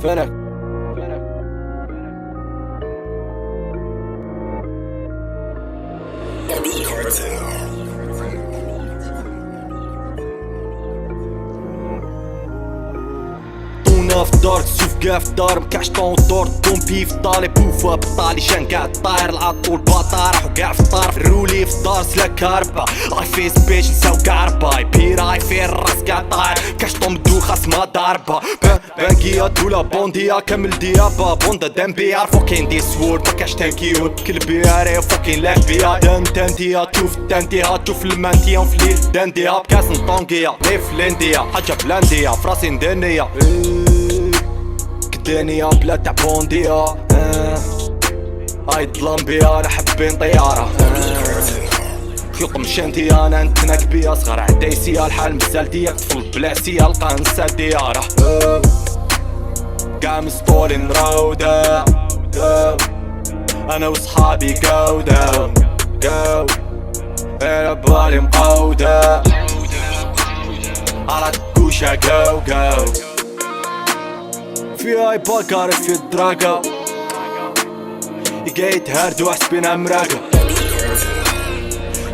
فينك في الدار تشوف كاع في الدار مكاعش طون دور دوم بي في الطالي بوفا بطالي شان كاع الطاير العطول باطارح وكاع في الطار الرولي في الدار سلاك هاربا اي فيس بيش نساو كاع ربا بيراي في الراس كاع طاير مكاعش طون دوخ اسما ضاربة بانكيا دولا بونديا كامل ديابا بوندا دامبي عرفو كاين دي سوور مكاعش تانكيون كلبي عاري فوكين لاك بيا دانتيا تشوف تانتيها تشوف المانتيا في الليل دانديها بكاس نطونكيا ليف لانديا حاجة بلانديا فراسي ندانيا دنيا بلا تاع بونديا هاي ظلام بيا انا حابين طيارة خيوط مشانتي انا نتناك بيا صغار عدايسيا الحال مزالتيا طفل بلاسيا لقى نسى ديارة كاع مسطولين راودا انا وصحابي جو داون جو انا بالي مقودة على الكوشة جو جو في هاي باكار في الدراكة لقيت هاردو حسبينها مراقة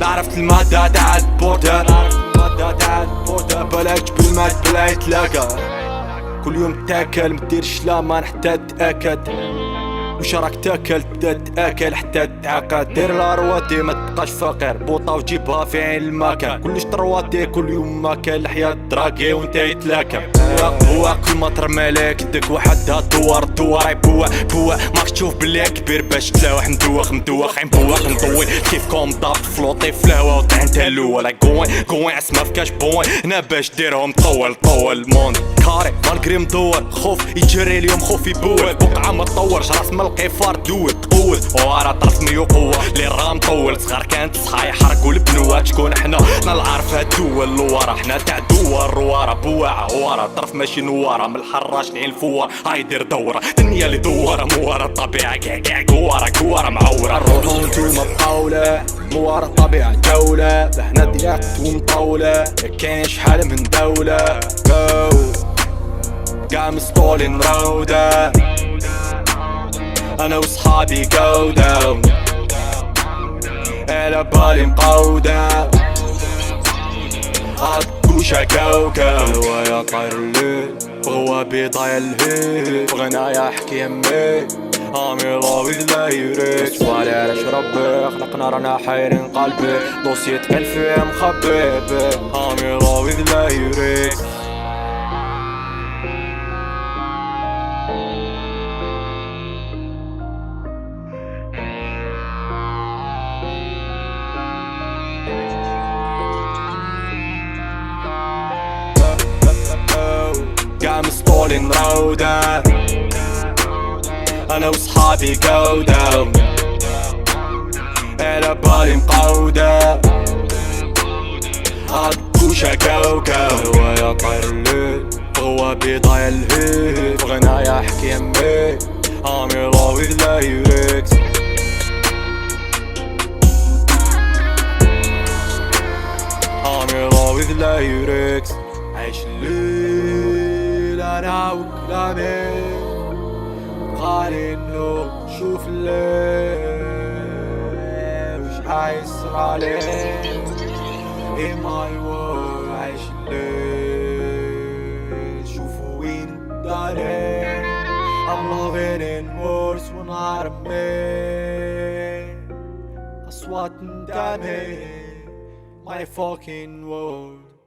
عرفت المادة تاع البوردر بلا جبل ما بلا يتلاقى كل يوم تاكل مديرش لا ما نحتاج تأكد وش راك تاكل تبدا تاكل حتى تعقد دير لارواتي ما تبقاش فقير بوطة وجيبها في عين المكان كلش ترواتي كل يوم ما كان الحياة دراكي وانت يتلاكم بوا كل ما ترمي عليك يدك وحدها دوار يبوا ماكش تشوف بلي كبير باش تلاوح مدوخ عين بواق نضوي كيفكم ضابط فلوطي في الهوا وطيح انت الاول كوين عسما فكاش بوين هنا باش ديرهم طول الموند كاري مالكري مدور خوف يجري اليوم خوف يبول بقعة ما تطورش راس القفار دوت تقول ورا طرف ميو قوة لي راه مطول صغار كانت صحا يحرقوا البنوات شكون حنا العارف هالدول لورا حنا تاع دوار ورا بواعة ورا طرف ماشي نوارة من الحراش لعين الفوار هاي دير دورة دنيا اللي دوارة موارا الطبيعة كاع قوارة معورة الروحو نتوما بقولة موارا الطبيعة جولة هنا ديات ومطولة كاين شحال من دولة كاع مسطولين راودة انا وصحابي جو داون على بالي مقودة عالكوشة جو هوايا طاير الليل بغوا بيضايا الهيل بغنايا حكي يمي امي لاوي لا يريد سوالي علاش ربي خلقنا رانا حايرين قلبي دوسية كان فيه مخبي امي لاوي لا يريد كاع مسطولين راودة انا وصحابي جو داون على بالي مقودة عالكوشة جو هوايا طاير الليل بغوا بيضايا الهيل بغنايا حكي يمي امي لاوي لا يريكس امي لاوي لا يريكس عيش الليل انا وكلامي غالي انه شوف الليل وش حيصير عليه in my world عيش الليل شوفوا وين داري I'm loving in words ونهار مي أصوات ندامي my fucking world